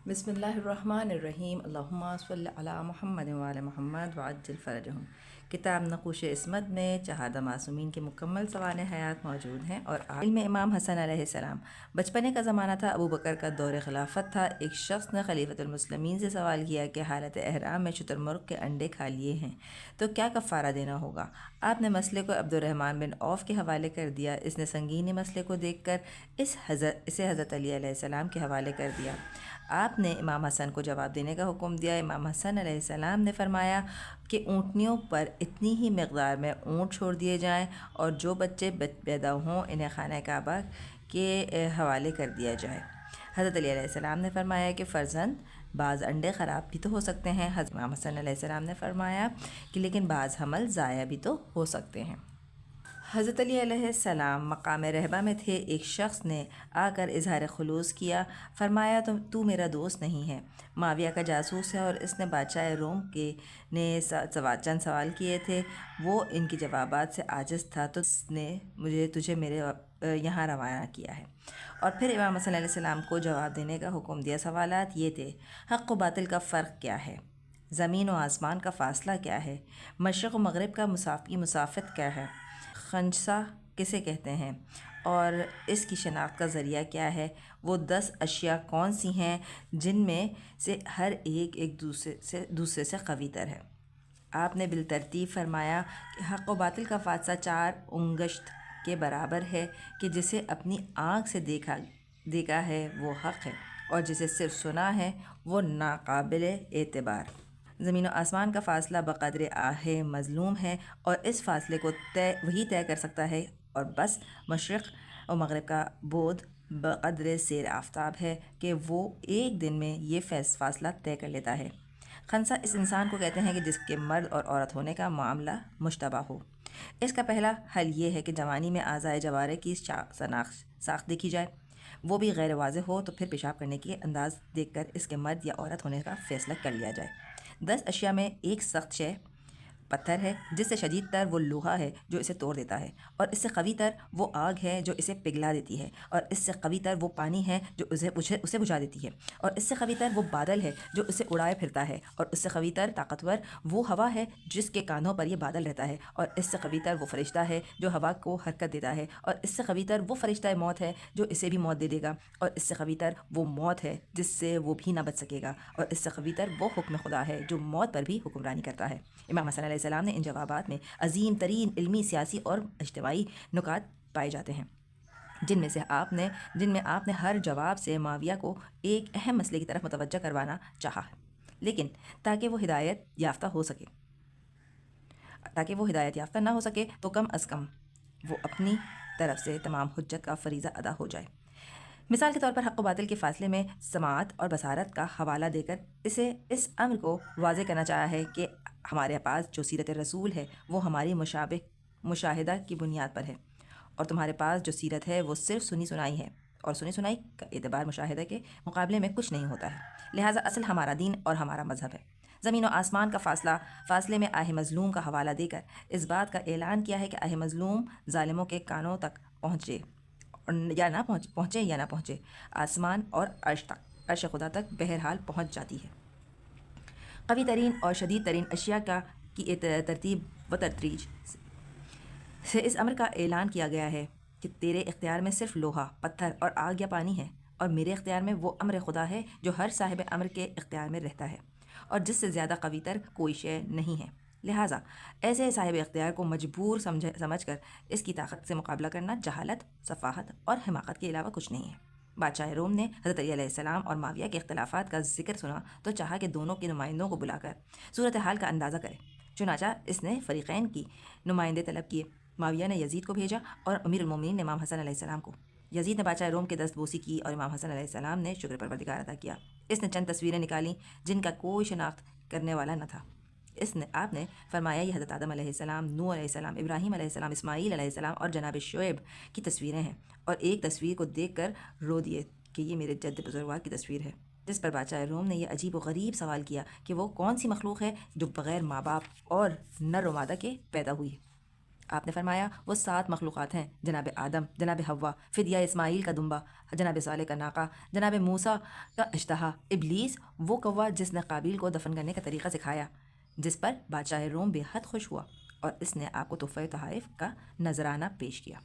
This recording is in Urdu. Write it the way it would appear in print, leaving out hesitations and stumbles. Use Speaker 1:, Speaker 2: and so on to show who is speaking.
Speaker 1: بسم اللہ الرحمن الرحیم، اللہم صلی علی محمد وعلی محمد وعجل فرجہم۔ کتاب نقوش عصمت میں چہارہ معصومین کے مکمل سوانح حیات موجود ہیں۔ اور علم امام حسن علیہ السلام۔ بچپنے کا زمانہ تھا، ابو بکر کا دور خلافت تھا۔ ایک شخص نے خلیفۃ المسلمین سے سوال کیا کہ حالت احرام میں شتر مرغ کے انڈے کھا لیے ہیں تو کیا کفارہ دینا ہوگا؟ آپ نے مسئلے کو عبد الرحمن بن عوف کے حوالے کر دیا۔ اس نے سنگینی مسئلے کو دیکھ کر اسے حضرت علی علیہ السلام کے حوالے کر دیا۔ آپ نے امام حسن کو جواب دینے کا حکم دیا۔ امام حسن علیہ السلام نے فرمایا کہ اونٹنیوں پر اتنی ہی مقدار میں اونٹ چھوڑ دیے جائیں اور جو بچے پیدا ہوں انہیں خانہ کعبہ کے حوالے کر دیا جائے۔ حضرت علی علیہ السلام نے فرمایا کہ فرزند، بعض انڈے خراب بھی تو ہو سکتے ہیں۔ حضرت امام حسن علیہ السلام نے فرمایا کہ لیکن بعض حمل ضائع بھی تو ہو سکتے ہیں۔ حضرت علی علیہ السلام مقام رہبہ میں تھے۔ ایک شخص نے آ کر اظہار خلوص کیا، فرمایا تو میرا دوست نہیں ہے، معاویہ کا جاسوس ہے اور اس نے بادشاہ روم کے نے چند سوال کیے تھے، وہ ان کے جوابات سے عاجز تھا تو اس نے تجھے میرے یہاں روانہ کیا ہے۔ اور پھر امام حسن علیہ السلام کو جواب دینے کا حکم دیا۔ سوالات یہ تھے: حق و باطل کا فرق کیا ہے؟ زمین و آسمان کا فاصلہ کیا ہے؟ مشرق و مغرب کا مسافت کیا ہے؟ خنثیٰ کسے کہتے ہیں اور اس کی شناخت کا ذریعہ کیا ہے؟ وہ 10 اشیاء کون سی ہیں جن میں سے ہر ایک دوسرے سے قوی تر ہے؟ آپ نے بالترتیب فرمایا کہ حق و باطل کا فاصلہ 4 انگشت کے برابر ہے کہ جسے اپنی آنکھ سے دیکھا ہے وہ حق ہے اور جسے صرف سنا ہے وہ ناقابل اعتبار۔ زمین و آسمان کا فاصلہ بقدر آہ مظلوم ہے اور اس فاصلے کو وہی طے کر سکتا ہے، اور بس مشرق و مغرب کا بعد بقدر سیر آفتاب ہے کہ وہ ایک دن میں یہ فاصلہ طے کر لیتا ہے۔ خنثیٰ اس انسان کو کہتے ہیں کہ جس کے مرد اور عورت ہونے کا معاملہ مشتبہ ہو۔ اس کا پہلا حل یہ ہے کہ جوانی میں اعضائے جوارح کی ساخت دیکھی جائے، وہ بھی غیر واضح ہو تو پھر پیشاب کرنے کی انداز دیکھ کر اس کے مرد یا عورت ہونے کا فیصلہ کر لیا جائے۔ 10 اشیاء میں ایک سخت شے پتھر ہے، جس سے شدید تر وہ لوہا ہے جو اسے توڑ دیتا ہے، اور اس سے قوی تر وہ آگ ہے جو اسے پگھلا دیتی ہے، اور اس سے قوی تر وہ پانی ہے جو اسے بجھا دیتی ہے، اور اس سے قوی تر وہ بادل ہے جو اسے اڑائے پھرتا ہے، اور اس سے قوی تر طاقتور وہ ہوا ہے جس کے کاندھوں پر یہ بادل رہتا ہے، اور اس سے قوی تر وہ فرشتہ ہے جو ہوا کو حرکت دیتا ہے، اور اس سے قوی تر وہ فرشتہ موت ہے جو اسے بھی موت دے دے گا، اور اس سے قوی تر وہ موت ہے جس سے وہ بھی نہ بچ سکے گا، اور اس سے قوی تر وہ حکم خدا ہے جو موت پر بھی حکمرانی کرتا ہے۔ امام حسن علیہ السلام نے ان جوابات میں عظیم ترین علمی، سیاسی اور اجتماعی نکات پائے جاتے ہیں، جن میں آپ نے ہر جواب سے معاویہ کو ایک اہم مسئلے کی طرف متوجہ کروانا چاہا، لیکن تاکہ وہ ہدایت یافتہ نہ ہو سکے تو کم از کم وہ اپنی طرف سے تمام حجت کا فریضہ ادا ہو جائے۔ مثال کے طور پر حق و باطل کے فاصلے میں سماعت اور بصارت کا حوالہ دے کر اس امر کو واضح کرنا چاہا ہے کہ ہمارے پاس جو سیرت رسول ہے وہ ہماری مشاہدہ کی بنیاد پر ہے، اور تمہارے پاس جو سیرت ہے وہ صرف سنی سنائی ہے، اور سنی سنائی کا اعتبار مشاہدہ کے مقابلے میں کچھ نہیں ہوتا ہے، لہٰذا اصل ہمارا دین اور ہمارا مذہب ہے۔ زمین و آسمان کا فاصلے میں آہ مظلوم کا حوالہ دے کر اس بات کا اعلان کیا ہے کہ آہ مظلوم ظالموں کے کانوں تک پہنچے یا نہ پہنچے، آسمان اور عرش خدا تک بہرحال پہنچ جاتی ہے۔ قوی ترین اور شدید ترین اشیاء کی ترتیب و تدریج سے اس امر کا اعلان کیا گیا ہے کہ تیرے اختیار میں صرف لوہا، پتھر اور آگ یا پانی ہے، اور میرے اختیار میں وہ امر خدا ہے جو ہر صاحب امر کے اختیار میں رہتا ہے، اور جس سے زیادہ قوی تر کوئی شے نہیں ہے، لہٰذا ایسے صاحب اختیار کو مجبور سمجھ کر اس کی طاقت سے مقابلہ کرنا جہالت، سفاہت اور حماقت کے علاوہ کچھ نہیں ہے۔ بادشاہ روم نے حضرت علی علیہ السلام اور معاویہ کے اختلافات کا ذکر سنا تو چاہا کہ دونوں کے نمائندوں کو بلا کر صورتحال کا اندازہ کرے، چنانچہ اس نے فریقین کی نمائندے طلب کیے۔ معاویہ نے یزید کو بھیجا اور امیر المومنین نے امام حسن علیہ السلام کو۔ یزید نے بادشاہ روم کے دست بوسی کی اور امام حسن علیہ السلام نے شکر پروردگار ادا کیا۔ اس نے چند تصویریں نکالیں جن کا کوئی شناخت کرنے والا نہ تھا۔ آپ نے فرمایا یہ حضرت آدم علیہ السلام، نوح علیہ السلام، ابراہیم علیہ السلام، اسماعیل علیہ السلام اور جناب شعیب کی تصویریں ہیں، اور ایک تصویر کو دیکھ کر رو دیے کہ یہ میرے جد بزرگوار کی تصویر ہے، جس پر بادشاہ روم نے یہ عجیب و غریب سوال کیا کہ وہ کون سی مخلوق ہے جو بغیر ماں باپ اور نر و مادہ کے پیدا ہوئی ہے۔ آپ نے فرمایا وہ 7 مخلوقات ہیں: جناب آدم، جناب حوا، فدیہ اسماعیل کا دمبا، جناب صالح کا ناقہ، جناب موسیٰ کا اشتہا، ابلیس وہ کوا جس نے قابیل کو دفن کرنے کا طریقہ سکھایا، جس پر بادشاہ روم بے حد خوش ہوا اور اس نے آپ کو تحفہ تحائف کا نذرانہ پیش کیا۔